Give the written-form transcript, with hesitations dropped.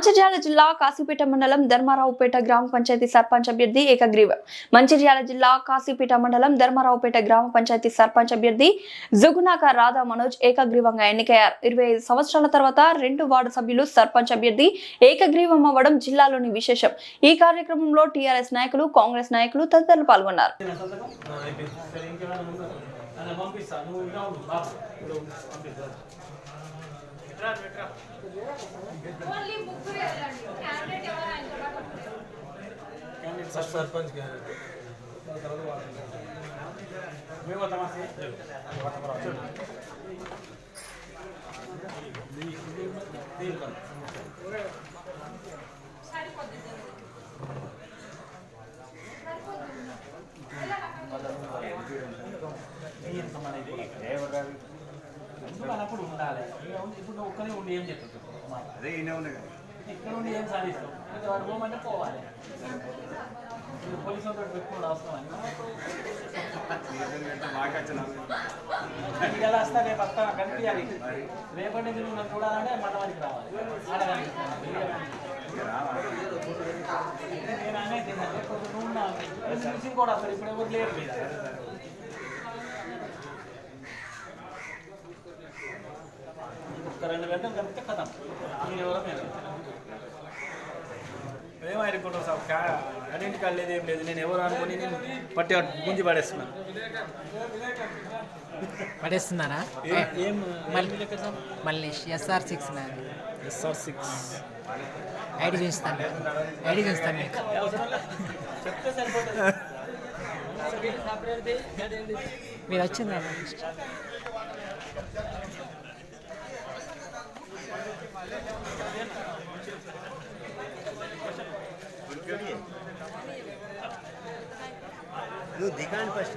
మంచిర్యాల జిల్లా కాశీపేట మండలం ధర్మారావుపేట గ్రామ పంచాయతీ సర్పంచ్ అభ్యర్థి ఏకగ్రీవం. మంచిర్యాల జిల్లా కాశీపేట మండలం ధర్మారావుపేట గ్రామ పంచాయతీ సర్పంచ్ అభ్యర్థి జుగునాక రాధా మనోజ్ ఏకగ్రీవంగా ఎన్నికయ్యారు. 25 సంవత్సరాల తర్వాత 2 వార్డు సభ్యులు సర్పంచ్ అభ్యర్థి ఏకగ్రీవం అవ్వడం జిల్లాలోని విశేషం. ఈ కార్యక్రమంలో టీఆర్ఎస్ నాయకులు, కాంగ్రెస్ నాయకులు తదితరులు పాల్గొన్నారు. सरपंच ఉండాలి. ఇప్పుడు ఒక్కనే ఉండి ఏం చెప్తావు? అదే ఇక్కడ ఉండి ఏం సాధిస్తావు? వాడు పోమంటే పోవాలి. పోలీసు వాళ్ళతో పెట్టుకోవడం అవసరం అని ఇలా వస్తా, రేపు వస్తా కనిపించాలి. రేపటి నుంచి నువ్వు నన్ను చూడాలంటే మండవానికి రావాలి. నేను అనేది నువ్వు చూసి కూడా అసలు ఇప్పుడు ఎవరు లేరు మీద. ఒక 2 గంటలు కలిపితే కథం. మీరు ఎవరో మీరు ఏమనుకుంటాం సార్? ఐడెంటిటీ కార్డు లేదు, ఏం లేదు. నేను ఎవరు అనుకుని నేను పట్టి గుంజి పడేస్తున్నారా? ఏం మళ్ళీ SR6 SR6 ఐడి చూస్తాను మీకు. చెప్తే సరిపోతుంది. మీరు వచ్చిందా? दिखान फर्स्ट